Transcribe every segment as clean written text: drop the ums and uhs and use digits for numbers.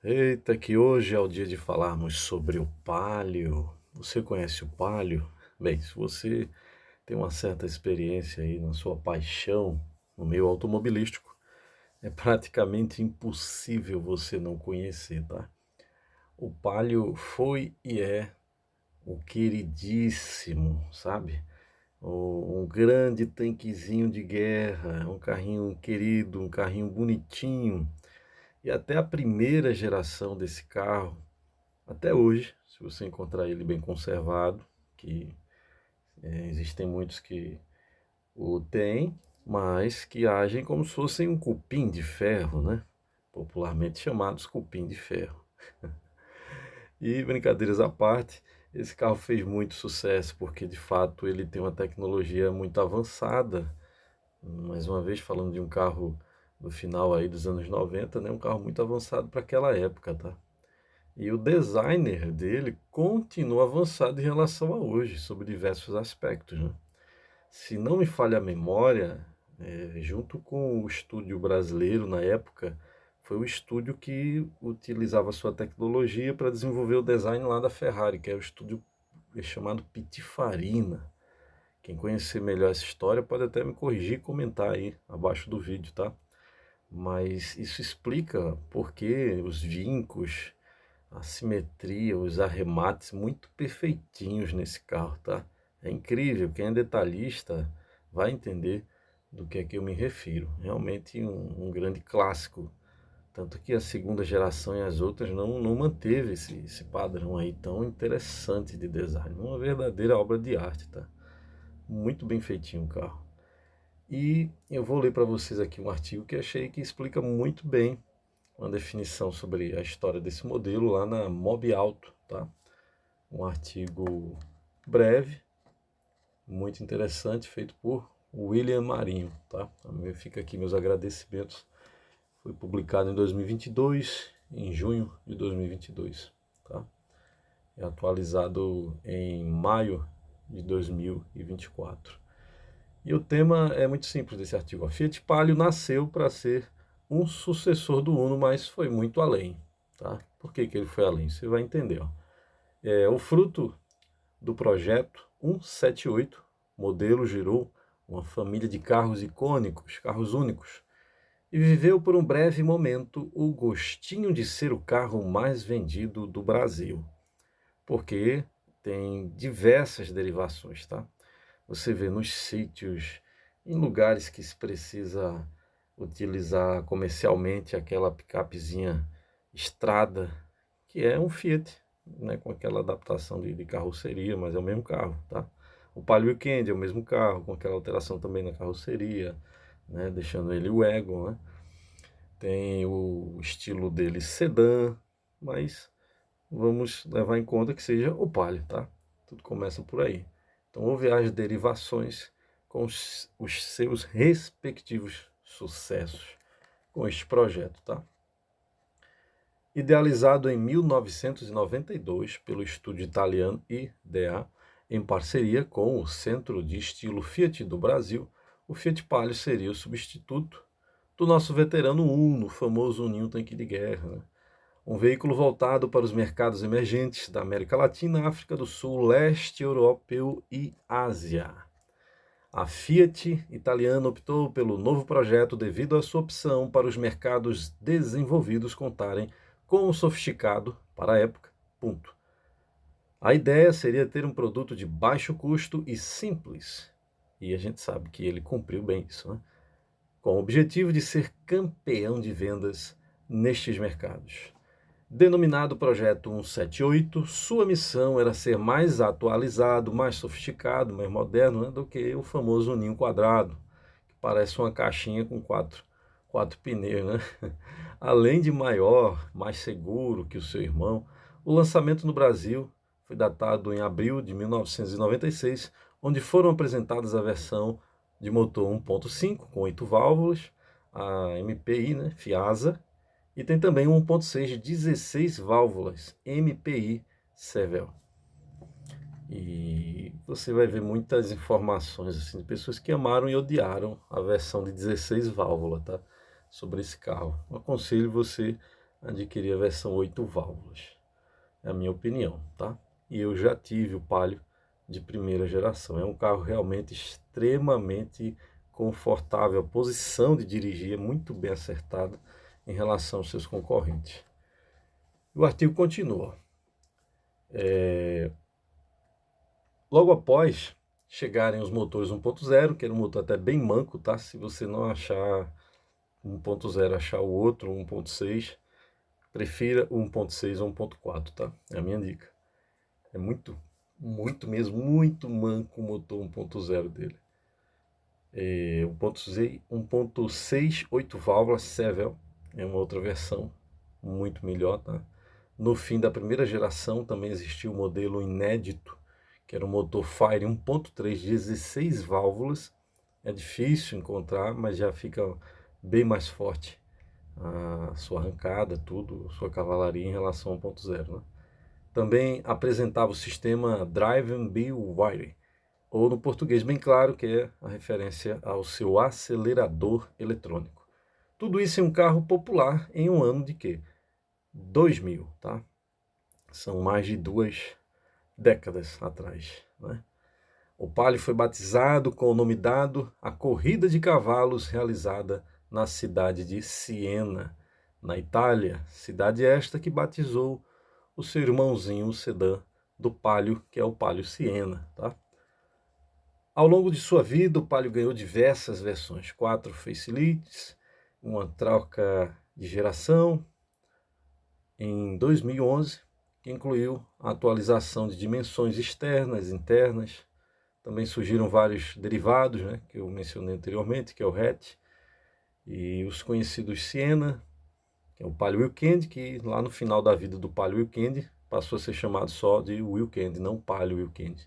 Eita, que hoje é o dia de falarmos sobre o Palio. Você conhece o Palio? Bem, se você tem uma certa experiência aí na sua paixão no meio automobilístico, é praticamente impossível você não conhecer, tá? O Palio foi e é o queridíssimo, sabe? Um grande tanquezinho de guerra, um carrinho querido, um carrinho bonitinho. E até a primeira geração desse carro até hoje, se você encontrar ele bem conservado, que existem muitos que o têm, mas que agem como se fossem um cupim de ferro, né? Popularmente chamados cupim de ferro. E brincadeiras à parte, esse carro fez muito sucesso porque de fato ele tem uma tecnologia muito avançada. Mais uma vez falando de um carro do final aí dos anos 90, né? Um carro muito avançado para aquela época, tá? E o designer dele continua avançado em relação a hoje, sobre diversos aspectos, né? Se não me falha a memória, junto com o estúdio brasileiro na época, foi o estúdio que utilizava a sua tecnologia para desenvolver o design lá da Ferrari, que é o estúdio chamado Pitinfarina. Quem conhecer melhor essa história pode até me corrigir e comentar aí abaixo do vídeo, tá? Mas isso explica por que os vincos, a simetria, os arremates muito perfeitinhos nesse carro, tá? É incrível, quem é detalhista vai entender do que é que eu me refiro. Realmente um grande clássico. Tanto que a segunda geração e as outras não manteve esse padrão aí tão interessante de design. Uma verdadeira obra de arte, tá? Muito bem feitinho o carro. E eu vou ler para vocês aqui um artigo que achei que explica muito bem uma definição sobre a história desse modelo lá na Mob Auto, tá? Um artigo breve, muito interessante, feito por William Marinho, tá? Fica aqui meus agradecimentos. Foi publicado em 2022, em junho de 2022, tá? É atualizado em maio de 2024. E o tema é muito simples desse artigo. A Fiat Palio nasceu para ser um sucessor do Uno, mas foi muito além, tá? Por que que ele foi além? Você vai entender, ó. O fruto do projeto 178, modelo gerou uma família de carros icônicos, carros únicos, e viveu por um breve momento o gostinho de ser o carro mais vendido do Brasil, porque tem diversas derivações, tá? Você vê nos sítios, em lugares que se precisa utilizar comercialmente aquela picapezinha Estrada, que é um Fiat, né, com aquela adaptação de carroceria, mas é o mesmo carro, tá? O Palio Weekend é o mesmo carro, com aquela alteração também na carroceria, né, deixando ele wagon, né? Tem o estilo dele sedã, mas vamos levar em conta que seja o Palio, tá? Tudo começa por aí. Então houve as derivações com os seus respectivos sucessos com este projeto, tá? Idealizado em 1992 pelo estúdio italiano IDEA, em parceria com o Centro de Estilo Fiat do Brasil, o Fiat Palio seria o substituto do nosso veterano Uno, o famoso Uninho tanque de guerra, né? Um veículo voltado para os mercados emergentes da América Latina, África do Sul, leste europeu e Ásia. A Fiat italiana optou pelo novo projeto devido à sua opção para os mercados desenvolvidos contarem com um sofisticado, para a época, ponto. A ideia seria ter um produto de baixo custo e simples, e a gente sabe que ele cumpriu bem isso, né? Com o objetivo de ser campeão de vendas nestes mercados. Denominado Projeto 178, sua missão era ser mais atualizado, mais sofisticado, mais moderno, né, do que o famoso ninho quadrado, que parece uma caixinha com quatro pneus, né? Além de maior, mais seguro que o seu irmão, o lançamento no Brasil foi datado em abril de 1996, onde foram apresentadas a versão de motor 1.5 com 8 válvulas, a MPI, né, Fiasa, e tem também um 1.6 de 16 válvulas, MPI Sevel. E você vai ver muitas informações assim, de pessoas que amaram e odiaram a versão de 16 válvulas, tá? Sobre esse carro. Eu aconselho você adquirir a versão 8 válvulas. É a minha opinião, tá? E eu já tive o Palio de primeira geração. É um carro realmente extremamente confortável. A posição de dirigir é muito bem acertada em relação aos seus concorrentes. O artigo continua. Logo após chegarem os motores 1.0, que era um motor até bem manco, tá? Se você não achar 1.0, achar o outro, 1.6, prefira o 1.6 ou 1.4, tá? É a minha dica. É muito mesmo, muito manco o motor 1.0 dele. 1.6, 8 válvulas, Sevel, é uma outra versão, muito melhor, tá? No fim da primeira geração também existiu um modelo inédito, que era um motor Fire 1.3, 16 válvulas. É difícil encontrar, mas já fica bem mais forte a sua arrancada, tudo, sua cavalaria em relação ao 1.0, né? Também apresentava o sistema Drive-by-Wire, ou no português bem claro, que é a referência ao seu acelerador eletrônico. Tudo isso em um carro popular em um ano de quê? 2000, tá? São mais de 2 décadas atrás, né? O Palio foi batizado com o nome dado à corrida de cavalos realizada na cidade de Siena, na Itália, cidade esta que batizou o seu irmãozinho, o sedã do Palio, que é o Palio Siena, tá? Ao longo de sua vida, o Palio ganhou diversas versões, 4 facelifts, uma troca de geração em 2011, que incluiu a atualização de dimensões externas e internas. Também surgiram vários derivados, né, que eu mencionei anteriormente, que é o hatch, e os conhecidos Siena, que é o Palio Weekend, que lá no final da vida do Palio Weekend passou a ser chamado só de Weekend, não Palio Weekend.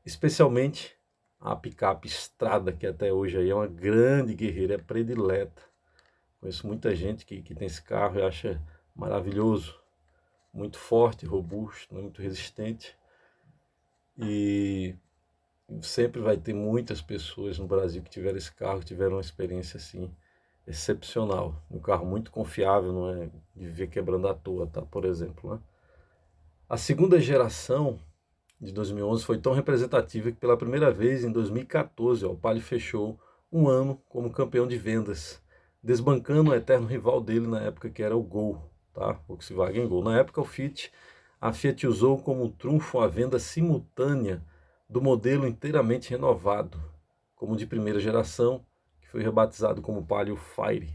Especialmente a picape Strada, que até hoje aí é uma grande guerreira, é predileta. Conheço muita gente que tem esse carro e acha maravilhoso, muito forte, robusto, muito resistente. E sempre vai ter muitas pessoas no Brasil que tiveram esse carro, que tiveram uma experiência assim excepcional. Um carro muito confiável, não é de viver quebrando à toa, tá? Por exemplo, né? A segunda geração de 2011 foi tão representativa que pela primeira vez em 2014 o Palio fechou um ano como campeão de vendas, desbancando o eterno rival dele na época, que era o Gol, tá? Volkswagen Gol. Na época a Fiat usou como trunfo a venda simultânea do modelo inteiramente renovado, como de primeira geração, que foi rebatizado como Palio Fire.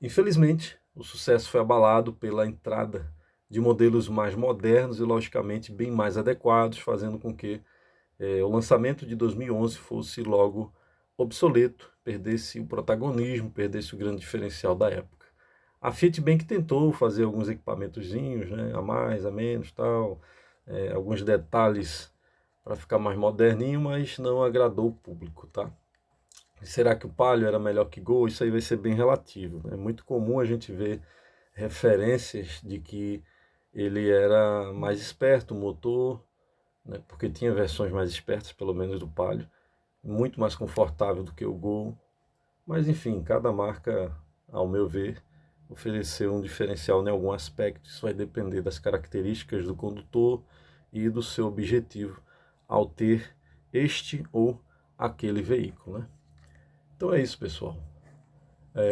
Infelizmente, o sucesso foi abalado pela entrada de modelos mais modernos e, logicamente, bem mais adequados, fazendo com que o lançamento de 2011 fosse logo obsoleto, perdesse o protagonismo, perdesse o grande diferencial da época. A Fiat bem que tentou fazer alguns equipamentozinhos, né, a mais, a menos, tal, alguns detalhes para ficar mais moderninho, mas não agradou o público, tá? Será que o Palio era melhor que Gol? Isso aí vai ser bem relativo, né? É muito comum a gente ver referências de que ele era mais esperto, o motor, né? Porque tinha versões mais espertas, pelo menos do Palio, muito mais confortável do que o Gol. Mas enfim, cada marca, ao meu ver, ofereceu um diferencial em algum aspecto. Isso vai depender das características do condutor e do seu objetivo ao ter este ou aquele veículo, né? Então é isso, pessoal.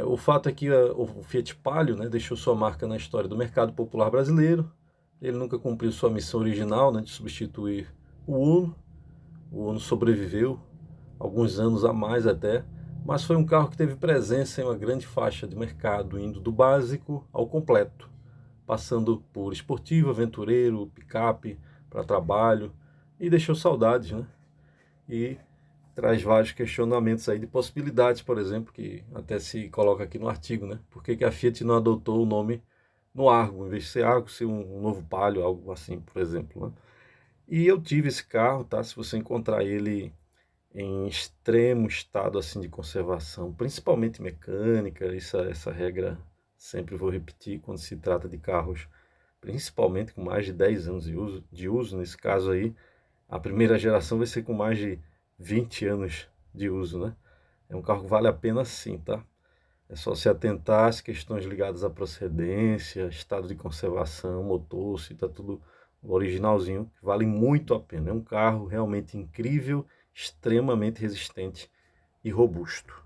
O fato é que o Fiat Palio, né, deixou sua marca na história do mercado popular brasileiro. Ele nunca cumpriu sua missão original, né, de substituir o Uno. O Uno sobreviveu alguns anos a mais até, mas foi um carro que teve presença em uma grande faixa de mercado, indo do básico ao completo, passando por esportivo, aventureiro, picape, para trabalho, e deixou saudades, né? E traz vários questionamentos aí de possibilidades, por exemplo, que até se coloca aqui no artigo, né? Por que a Fiat não adotou o nome no Argo, em vez de ser Argo, ser um novo Palio, algo assim, por exemplo, né? E eu tive esse carro, tá? Se você encontrar ele em extremo estado assim de conservação, principalmente mecânica, essa regra sempre vou repetir quando se trata de carros, principalmente com mais de 10 anos de uso, nesse caso aí, a primeira geração vai ser com mais de 20 anos de uso, né? É um carro que vale a pena sim, tá? É só se atentar às questões ligadas à procedência, estado de conservação, motor, se está tudo originalzinho, que vale muito a pena. É um carro realmente incrível, extremamente resistente e robusto.